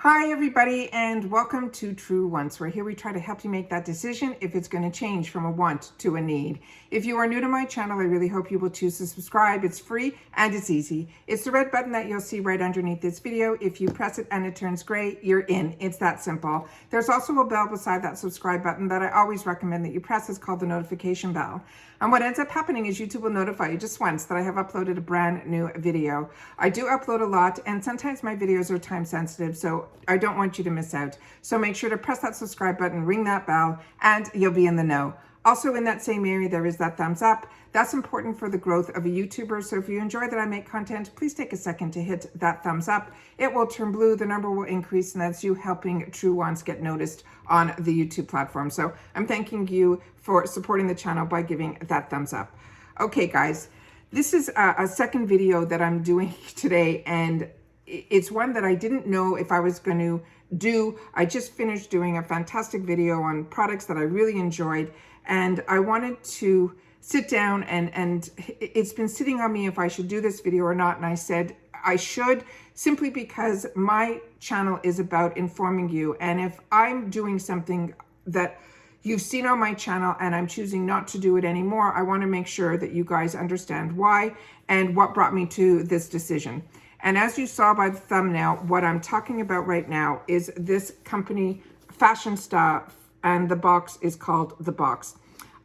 Hi everybody, and welcome to True Wants, where here we try to help you make that decision if it's going to change from a want to a need. If you are new to my channel, I really hope you will choose to subscribe. It's free and it's easy. It's the red button that you'll see right underneath this video. If you press it and it turns gray, you're in. It's that simple. There's also a bell beside that subscribe button that I always recommend that you press. It's called the notification bell. And what ends up happening is YouTube will notify you just once that I have uploaded a brand new video. I do upload a lot, and sometimes my videos are time sensitive, so I don't want you to miss out. So make sure to press that subscribe button, ring that bell, and you'll be in the know. Also in that same area, there is that thumbs up. That's important for the growth of a YouTuber. So if you enjoy that I make content, please take a second to hit that thumbs up. It will turn blue, the number will increase, and that's you helping True Wants get noticed on the YouTube platform. So I'm thanking you for supporting the channel by giving that thumbs up. Okay, guys, this is a second video that I'm doing today, and it's one that I didn't know if I was going to do. I just finished doing a fantastic video on products that I really enjoyed, and I wanted to sit down and it's been sitting on me if I should do this video or not, and I said I should, simply because my channel is about informing you, and if I'm doing something that you've seen on my channel and I'm choosing not to do it anymore, I want to make sure that you guys understand why and what brought me to this decision. And as you saw by the thumbnail, what I'm talking about right now is this company, FASHIONSTA, and the box is called The Box.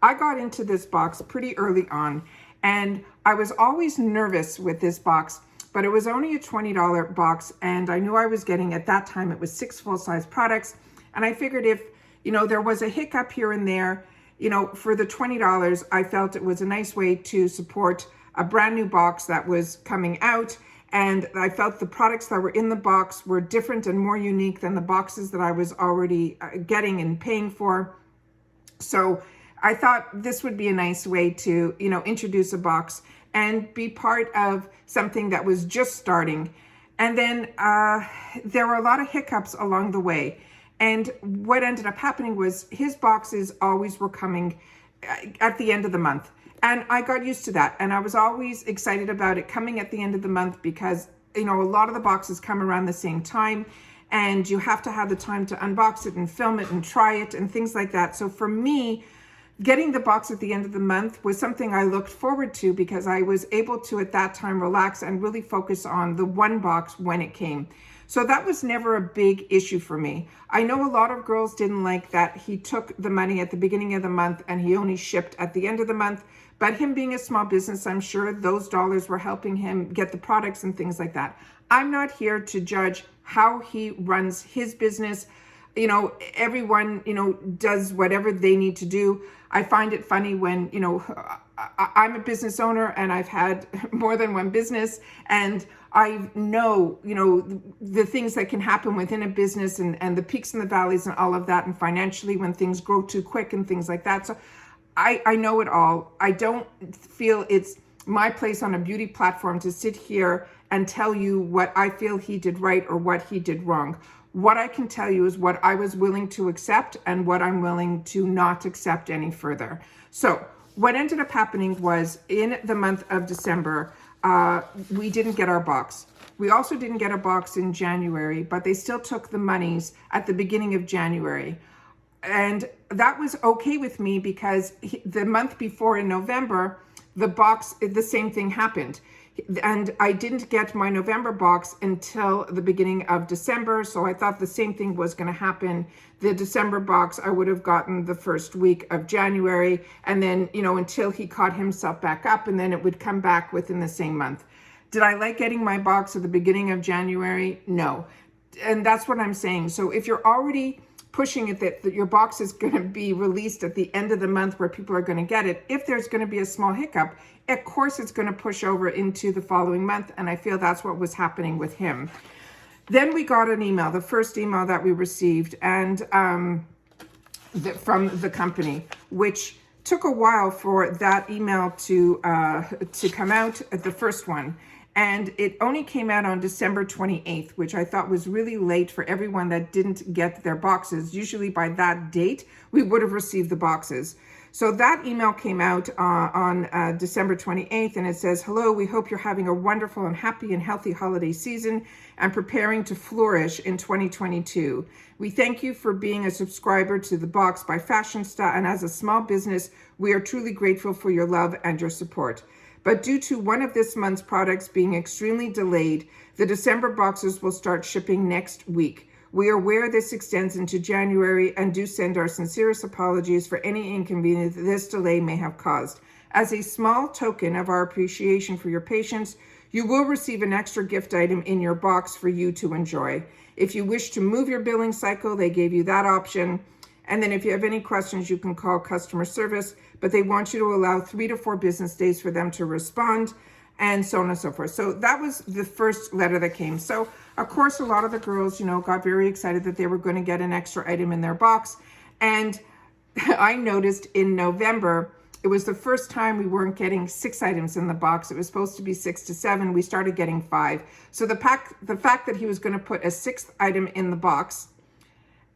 I got into this box pretty early on, and I was always nervous with this box, but it was only a $20 box, and I knew I was getting, at that time, it was 6 full-size products, and I figured if, you know, there was a hiccup here and there, you know, for the $20, I felt it was a nice way to support a brand new box that was coming out. And I felt the products that were in the box were different and more unique than the boxes that I was already getting and paying for. So I thought this would be a nice way to, you know, introduce a box and be part of something that was just starting. And then there were a lot of hiccups along the way. And what ended up happening was his boxes always were coming at the end of the month. And I got used to that. And I was always excited about it coming at the end of the month because, you know, a lot of the boxes come around the same time, and you have to have the time to unbox it and film it and try it and things like that. So for me, getting the box at the end of the month was something I looked forward to because I was able to, at that time, relax and really focus on the one box when it came. So that was never a big issue for me. I know a lot of girls didn't like that he took the money at the beginning of the month and he only shipped at the end of the month. But him being a small business, I'm sure those dollars were helping him get the products and things like that. I'm not here to judge how he runs his business. You know, everyone, you know, does whatever they need to do. I find it funny when, you know, I'm a business owner and I've had more than one business, and I know, you know, the things that can happen within a business and the peaks and the valleys and all of that, and financially when things grow too quick and things like that. So I know it all. I don't feel it's my place on a beauty platform to sit here and tell you what I feel he did right or what he did wrong. What I can tell you is what I was willing to accept and what I'm willing to not accept any further. So what ended up happening was in the month of December, we didn't get our box. We also didn't get a box in January, but they still took the monies at the beginning of January. And that was okay with me because the month before in November, the same thing happened. And I didn't get my November box until the beginning of December. So I thought the same thing was going to happen. The December box, I would have gotten the first week of January. And then, you know, until he caught himself back up, and then it would come back within the same month. Did I like getting my box at the beginning of January? No. And that's what I'm saying. So if you're already pushing it that your box is going to be released at the end of the month where people are going to get it, if there's going to be a small hiccup, of course it's going to push over into the following month, and I feel that's what was happening with him. Then we got an email, the first email that we received, and from the company, which took a while for that email to come out, the first one. And it only came out on December 28th, which I thought was really late for everyone that didn't get their boxes. Usually by that date, we would have received the boxes. So that email came out on December 28th, and it says, hello, we hope you're having a wonderful and happy and healthy holiday season and preparing to flourish in 2022. We thank you for being a subscriber to The Box by Fashionsta, and as a small business, we are truly grateful for your love and your support. But due to one of this month's products being extremely delayed, the December boxes will start shipping next week. We are aware this extends into January and do send our sincerest apologies for any inconvenience this delay may have caused. As a small token of our appreciation for your patience, you will receive an extra gift item in your box for you to enjoy. If you wish to move your billing cycle, they gave you that option. And then if you have any questions, you can call customer service, but they want you to allow 3 to 4 business days for them to respond, and so on and so forth. So that was the first letter that came. So of course, a lot of the girls, got very excited that they were going to get an extra item in their box. And I noticed in November, it was the first time we weren't getting 6 items in the box. It was supposed to be 6 to 7. We started getting 5. So the fact that he was going to put a 6th item in the box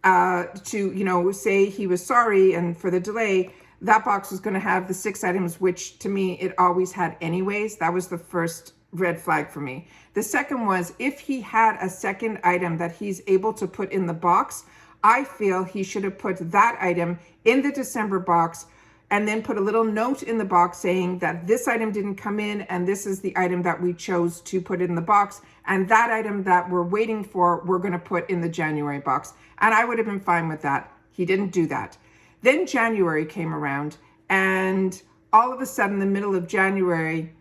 to, say he was sorry and for the delay, that box was going to have the 6 items, which to me, it always had anyways. That was the first red flag for me. The second was, if he had a second item that he's able to put in the box, I feel he should have put that item in the December box and then put a little note in the box saying that this item didn't come in and this is the item that we chose to put in the box, and that item that we're waiting for, we're going to put in the January box. And I would have been fine with that. He didn't do that. Then January came around, and all of a sudden, in the middle of January,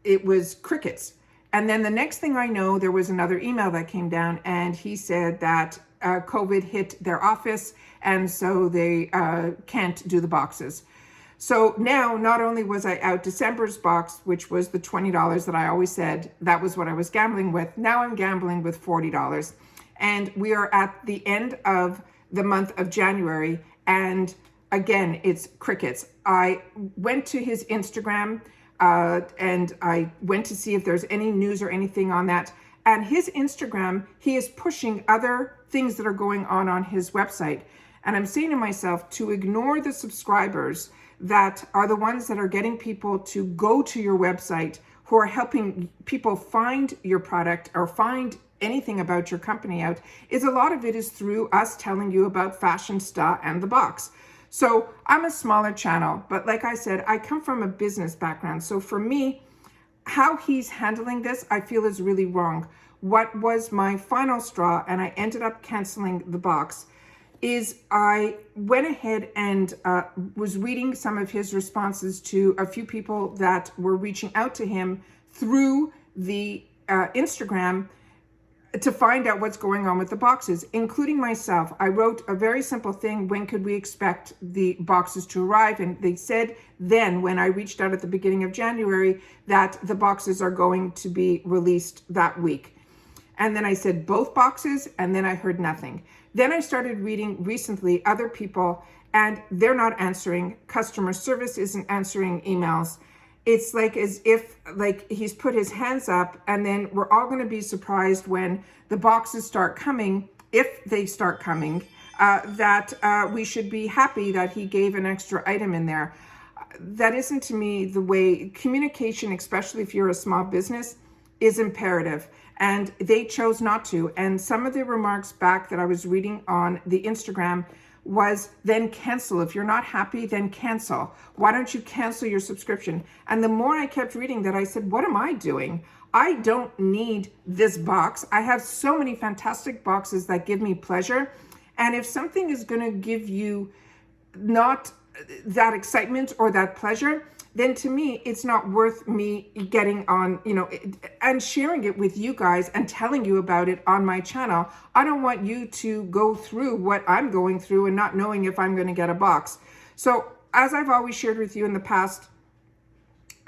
it was crickets. And then the next thing I know, there was another email that came down, and he said that COVID hit their office, and so they can't do the boxes. So now, not only was I out December's box, which was the $20 that I always said, that was what I was gambling with. Now I'm gambling with $40. And we are at the end of the month of January, and again, it's crickets. I went to his Instagram and I went to see if there's any news or anything on that. And his Instagram, he is pushing other things that are going on his website. And I'm saying to myself to ignore the subscribers that are the ones that are getting people to go to your website, who are helping people find your product or find anything about your company out, is a lot of it is through us telling you about Fashionsta and The Box. So I'm a smaller channel, but like I said, I come from a business background. So for me, how he's handling this, I feel is really wrong. What was my final straw, and I ended up canceling the box, is I went ahead and was reading some of his responses to a few people that were reaching out to him through the Instagram to find out what's going on with the boxes, including myself. I wrote a very simple thing: when could we expect the boxes to arrive? And they said then, when I reached out at the beginning of January, that the boxes are going to be released that week. And then I said both boxes, and then I heard nothing. Then I started reading recently other people, and they're not answering. Customer service isn't answering emails. It's like as if like he's put his hands up, and then we're all going to be surprised when the boxes start coming, if they start coming, that we should be happy that he gave an extra item in there. That isn't, to me, the way. Communication, especially if you're a small business, is imperative, and they chose not to. And some of the remarks back that I was reading on the Instagram was, then cancel. If you're not happy, then cancel. Why don't you cancel your subscription? And the more I kept reading that, I said, what am I doing? I don't need this box. I have so many fantastic boxes that give me pleasure. And if something is going to give you not that excitement or that pleasure, then to me, it's not worth me getting on, and sharing it with you guys and telling you about it on my channel. I don't want you to go through what I'm going through and not knowing if I'm going to get a box. So as I've always shared with you in the past,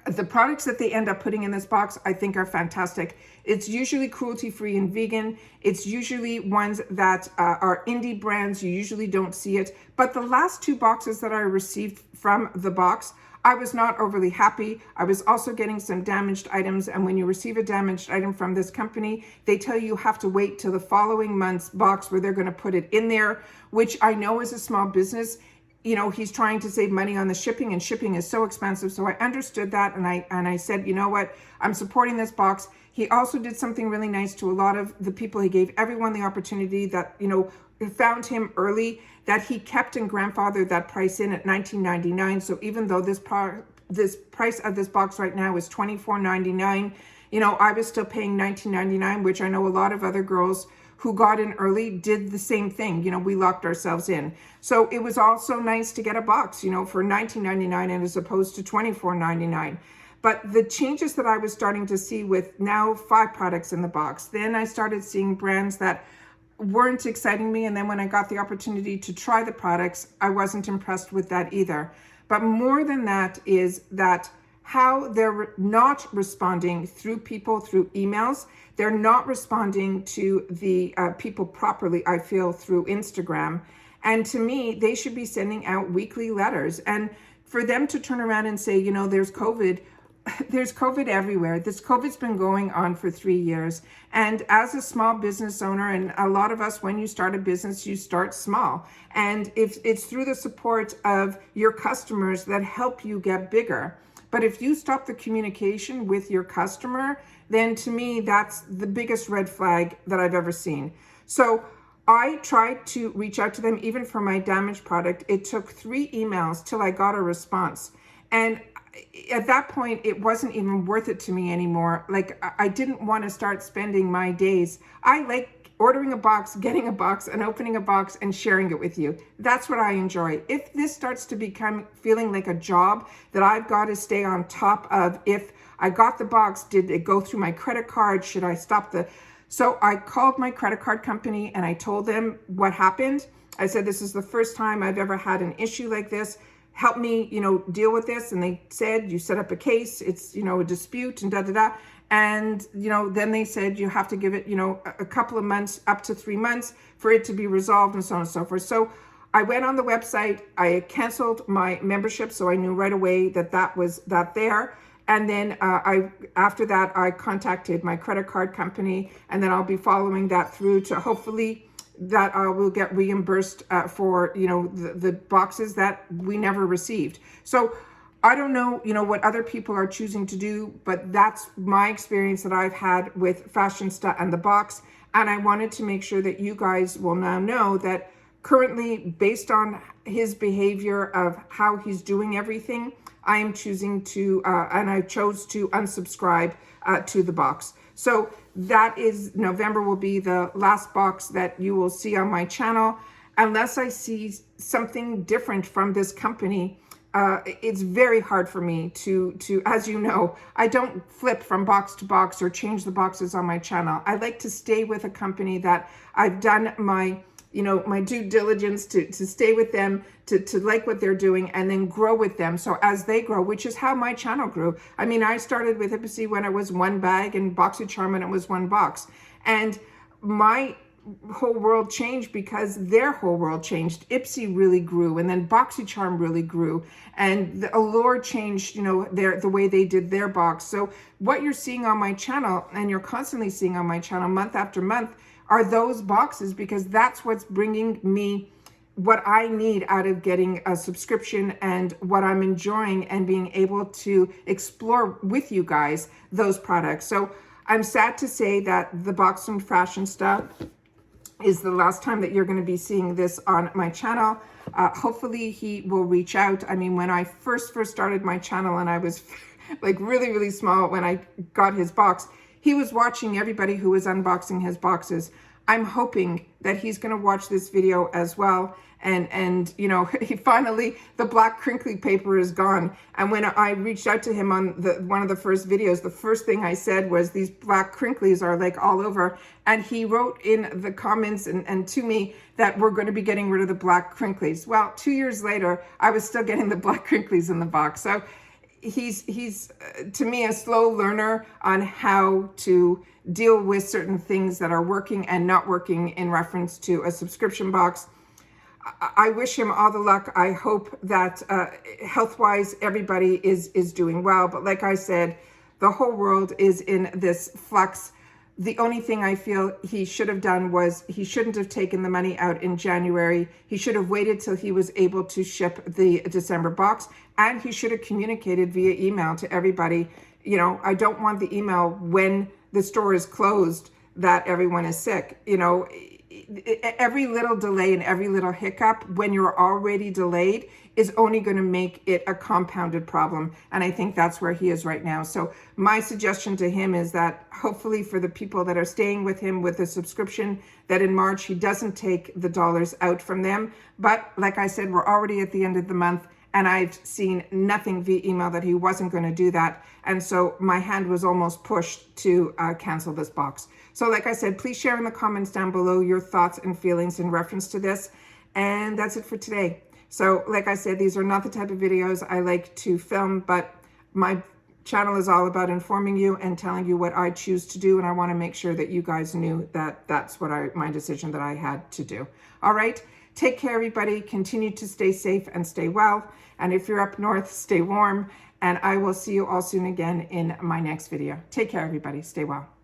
the products that they end up putting in this box, I think, are fantastic. It's usually cruelty-free and vegan. It's usually ones that are indie brands. You usually don't see it. But the last 2 boxes that I received from the box, I was not overly happy. I was also getting some damaged items. And when you receive a damaged item from this company, they tell you have to wait till the following month's box where they're going to put it in there, which I know as a small business, he's trying to save money on the shipping, and shipping is so expensive. So I understood that, and I said, you know what, I'm supporting this box. He also did something really nice to a lot of the people. He gave everyone the opportunity that, found him early, that he kept and grandfathered that price in at $19.99. So even though this price of this box right now is $24.99, I was still paying $19.99, which I know a lot of other girls who got in early did the same thing. We locked ourselves in. So it was also nice to get a box, for $19.99 and as opposed to $24.99. But the changes that I was starting to see with now 5 products in the box, then I started seeing brands that weren't exciting me. And then when I got the opportunity to try the products, I wasn't impressed with that either. But more than that is that how they're not responding through people, through emails. They're not responding to the people properly, I feel, through Instagram. And to me, they should be sending out weekly letters. And for them to turn around and say, there's COVID, there's COVID everywhere. This COVID's been going on for 3 years. And as a small business owner, and a lot of us, when you start a business, you start small. And if it's through the support of your customers that help you get bigger. But if you stop the communication with your customer, then to me, that's the biggest red flag that I've ever seen. So I tried to reach out to them, even for my damaged product. It took 3 emails till I got a response. And at that point, it wasn't even worth it to me anymore. Like, I didn't want to start spending my days. I like ordering a box, getting a box, and opening a box and sharing it with you. That's what I enjoy. If this starts to become feeling like a job that I've got to stay on top of, if I got the box, did it go through my credit card? Should I stop So I called my credit card company and I told them what happened. I said, this is the first time I've ever had an issue like this. Help me, deal with this. And they said, you set up a case, it's, a dispute and da-da-da. And, then they said you have to give it, a couple of months, up to 3 months for it to be resolved and so on and so forth. So I went on the website, I canceled my membership. So I knew right away that was there. And then after that, I contacted my credit card company, and then I'll be following that through to hopefully that I will get reimbursed for, the boxes that we never received. So I don't know, what other people are choosing to do, but that's my experience that I've had with Fashionsta and the box. And I wanted to make sure that you guys will now know that currently, based on his behavior of how he's doing everything, I am choosing to, and I chose to unsubscribe to the box. So that is, November will be the last box that you will see on my channel. Unless I see something different from this company, it's very hard for me to, as you know, I don't flip from box to box or change the boxes on my channel. I like to stay with a company that I've done my due diligence to stay with them, to like what they're doing, and then grow with them. So as they grow, which is how my channel grew. I mean, I started with Ipsy when it was 1 bag and BoxyCharm when it was 1 box. And my whole world changed because their whole world changed. Ipsy really grew, and then BoxyCharm really grew, and the Allure changed, the way they did their box. So what you're seeing on my channel, and you're constantly seeing on my channel month after month, are those boxes, because that's what's bringing me what I need out of getting a subscription, and what I'm enjoying and being able to explore with you guys those products. So I'm sad to say that the box from Fashionsta is the last time that you're going to be seeing this on my channel. Hopefully he will reach out. I mean, when I first started my channel, and I was like really, really small when I got his box, he was watching everybody who was unboxing his boxes. I'm hoping that he's going to watch this video as well. And he finally, the black crinkly paper is gone. And when I reached out to him on one of the first videos, the first thing I said was, these black crinklies are like all over. And he wrote in the comments and to me that we're going to be getting rid of the black crinklies. Well, 2 years later, I was still getting the black crinklies in the box. So he's to me a slow learner on how to deal with certain things that are working and not working in reference to a subscription box. I wish him all the luck. I hope that health-wise everybody is doing well. But like I said, the whole world is in this flux. The only thing I feel he should have done was he shouldn't have taken the money out in January. He should have waited till he was able to ship the December box, and he should have communicated via email to everybody. You know, I don't want the email when the store is closed that everyone is sick. You know, every little delay and every little hiccup when you're already delayed is only going to make it a compounded problem. And I think that's where he is right now. So my suggestion to him is that hopefully for the people that are staying with him with a subscription, that in March he doesn't take the dollars out from them. But like I said, we're already at the end of the month, and I've seen nothing via email that he wasn't going to do that. And so my hand was almost pushed to cancel this box. So like I said, please share in the comments down below your thoughts and feelings in reference to this. And that's it for today. So like I said, these are not the type of videos I like to film, but my channel is all about informing you and telling you what I choose to do. And I want to make sure that you guys knew that that's what my decision that I had to do. All right. Take care, everybody. Continue to stay safe and stay well. And if you're up north, stay warm. And I will see you all soon again in my next video. Take care, everybody. Stay well.